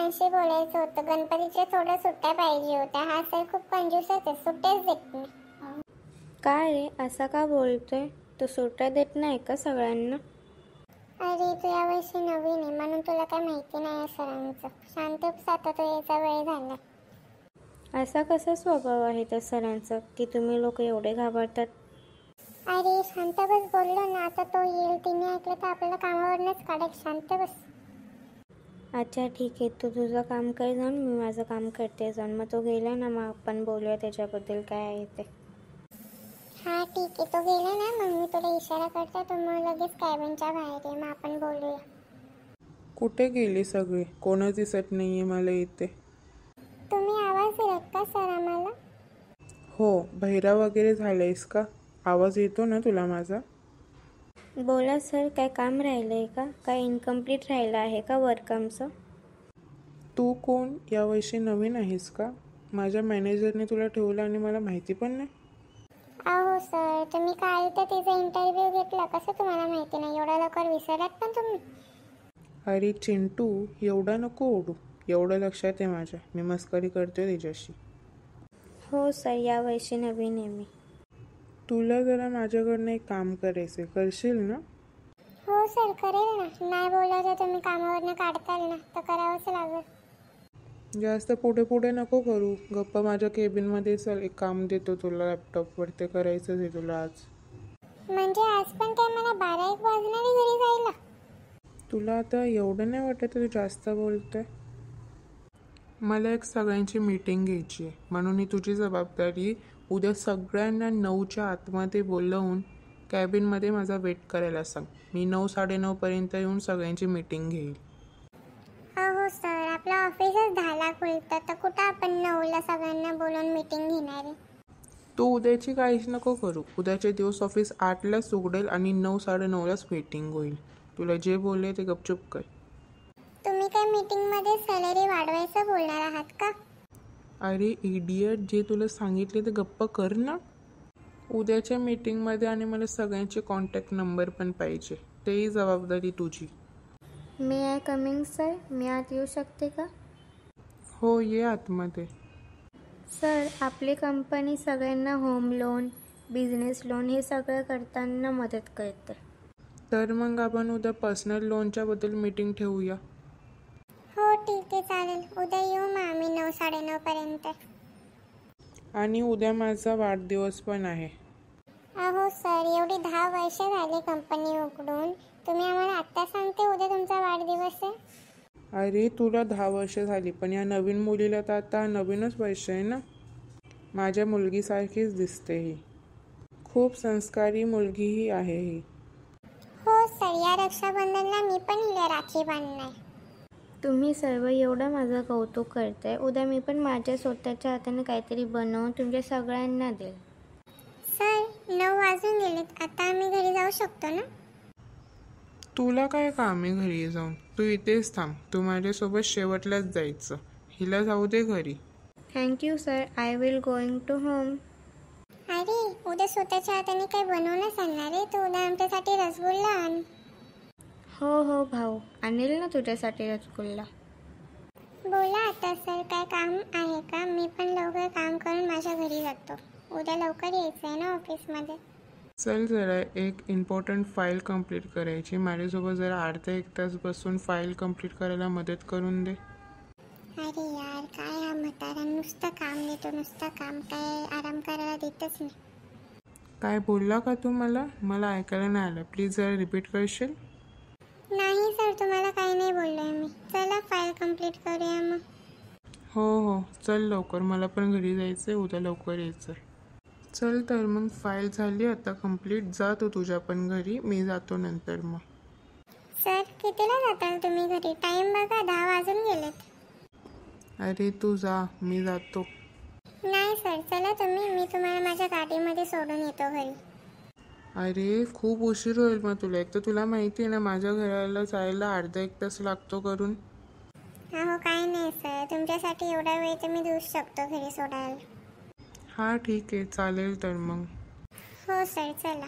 सरांशी बोलायचं होतं. गणपतीच्या थोड्या सुट्ट्या पाहिजे होत्या. हा सर खूप कंजूस आहे, सुट्ट्याच देत नाही. काय रे, असा का बोलतोय? तू सुट्ट्या देत नाही का सगळ्यांना? अरे तू यावर्षी नवीन आहे म्हणून तुला काय माहिती नाही आहे सरांचं. शांत बस, आता तो यायचा वेळ झाला. असा कसा स्वभाव आहे त्या सरांचा की तुम्ही लोक एवढे घाबरतात? अरे शांत बस, बोललो ना. आता तो येईल, तिने ऐकलं तर आपल्याला कामावरूनच काढेल. शांत बस. अच्छा ठीक आहे, तू तुझं काम कर जाऊन, मी माझं काम करते जाऊन. मग तो गेला ना, मग आपण बोलूया त्याच्याबद्दल काय आहे ते. हा ठीक आहे, तो गेला ना मग मी तुला इशारा करते, तू मग लगेच कॅबिनच्या बाहेर ये, मग आपण बोलूया. कुठे गेली सगळी? कोणच दिसत नाहीये मला इथे. तुम्ही आवाज दिलात का सर आम्हाला? हो, बहिरा वगैरे झालायस का? आवाज येतो ना तुला माझा? बोला सर, काय काम राहिलं आहे का? काय इनकम्प्लीट राहिलं आहे का वर्क आमचं? तू कोण? यावर्षी नवीन आहेस का? माझ्या मॅनेजरने तुला ठेवलं आणि मला माहिती पण नाही. अहो सर, तुम्ही काल तर तिचा इंटरव्ह्यू घेतला, कसं तुम्हाला माहिती नाही? एवढ्या लवकर विसरलात पण तुम्ही? अरे चिंटू, एवढा नको ओढू. एवढं लक्षात आहे माझ्या, मी मस्करी करतोय तिच्याशी. हो सर, यावर्षी नवीन आहे मी. तुला जरा माझ्याकडनं एक काम करायचं, करशील ना? हो सर, करेल ना. नाही बोलला तर तुम्ही कामावरनं काढताल ना, तर करावंच लागेल. जास्त पुढे पुढे नको करू. गप्पा माझ्या केबिनमध्ये चल, एक काम देतो तुला लॅपटॉपवर, ते करायचंच आहे तुला आज. म्हणजे आज पण काय मला 12-1 वाजणारी घरी जायला? तुला आता एवढं नाही वाटत तू जास्त बोलतोय? मला एक सगळ्यांची मीटिंग घ्यायची आहे, म्हणून ही तुझी जबाबदारी. उद्या सगळ्यांना 9च्या आतमध्ये बोलवून कॅबिनमध्ये माझा वेट करायला सांग. मी 9-9:30 येऊन सगळ्यांची मीटिंग घेईल. हो सर, आपलं ऑफिसच 10ला खुलतं, तर कुठं आपण 9ला सगळ्यांना बोलून मीटिंग घेणार आहे? तू उद्याची काळजी नको करू. उद्याचे दिवस ऑफिस 8लाच उघडेल आणि 9-9:30लाच मीटिंग होईल. तुला जे बोलले ते गपचूप कर. तुम्ही काय मीटिंगमध्ये सॅलरी वाढवायचं बोलणार आहात का? अरे इडियट, जे तुला सांगितले ते गप्प कर ना. उद्याच्या मीटिंगमध्ये आणि मला सगळ्यांचे कॉन्टॅक्ट नंबर पण पाहिजे, तेही जबाबदारी तुझी. मे आय कमिंग सर? मी आत येऊ शकते का? हो, ये आतमध्ये. सर, आपली कंपनी सगळ्यांना होम लोन, बिझनेस लोन हे सगळं करताना मदत करते. तर मग आपण उद्या पर्सनल लोनच्या बद्दल मीटिंग ठेवूया. हो ठीक आहे, चालेल. उद्या येऊ मग आम्ही 9-9:30 पर्यंत. आणि उद्या माझा वाढदिवस पण आहे. अहो सर, एवढी 10 वर्ष झाली कंपनी उघडून, तुम्ही आम्हाला आत्ता सांगते उद्या तुमचा वाढदिवस आहे? अरे तुला 10 वर्ष झाली, पण या नवीन मुलीला तर आता नवीनच वर्ष आहे ना. माझ्या मुलगीसारखीच दिसते ही. खूप संस्कारी मुलगीही आहे ही. हो सर, या रक्षाबंधनला मी पण हिला राखी बांधणार. तुम्ही सर्व एवढं माझं कौतुक करताय, उद्या मी पण माझ्या स्वतःच्या हाताने काहीतरी बनवून तुमच्या सगळ्यांना देईल. सर 9 वाजून गेलेत, आता आम्ही घरी जाऊ शकतो ना? तुला काय काम आहे घरी जाऊन? तू इथेच थांब. तू माझ्यासोबत शेवटलाच जायचं. हिला जाऊ दे घरी. Thank you sir, I will going to home. अरे उद्या स्वतःच्या हाताने काही बनवूनच आणणार आहे, तर उद्या आमच्यासाठी रसगुल्ला आण. हो हो भाऊ, आणेल ना तुझ्यासाठी रसगुल्ला. बोला आता सर, काय काम आहे का? मी पण लवकर काम करून माझ्या घरी जातो. उद्या लवकर यायचं आहे ना ऑफिसमध्ये. चल, जरा एक इम्पॉर्टंट फाईल कंप्लीट करायची. माझ्यासोबत जरा अर्धा-1 तास बसून फाईल कंप्लीट करायला मदत करून दे. अरे यार, काय हा म्हातारा नुसतं काम देतो, नुसतं काम, काय आराम करायला देतच नाही. काय बोलला का तू? मला ऐकायला नाही आलं. प्लीज जरा रिपीट करशील? नाही सर, तुम्हाला काही नाही बोललोय मी. चला फाईल कंप्लीट करूया मग. हो, चल लवकर, मला पण घरी जायचं आहे. उद्या लवकर यायचं. चल तर मग, फाईल झाली आता कंप्लीट. जा तू तुझ्या पण घरी, मी जातो नंतर मग. सर कितीला जाताल तुम्ही घरी? टाइम बघा, 10 वाजून गेलेत. अरे तू जा, मी जातो. नाही सर, चला तुम्ही, मी तुम्हाला माझ्या गाडीमध्ये सोडून येतो घरी. अरे खूप उशीर होईल मग तुला. एक तर तुला माहिती आहे ना, माझ्या घराला जायला अर्धा-1 तास लागतो करून. हो काय नाही सर, तुमच्यासाठी एवढा वेळ तर मी देऊच शकतो घरी सोडायला. हां ठीक आहे, चालेल तर मग. हो सर, चला.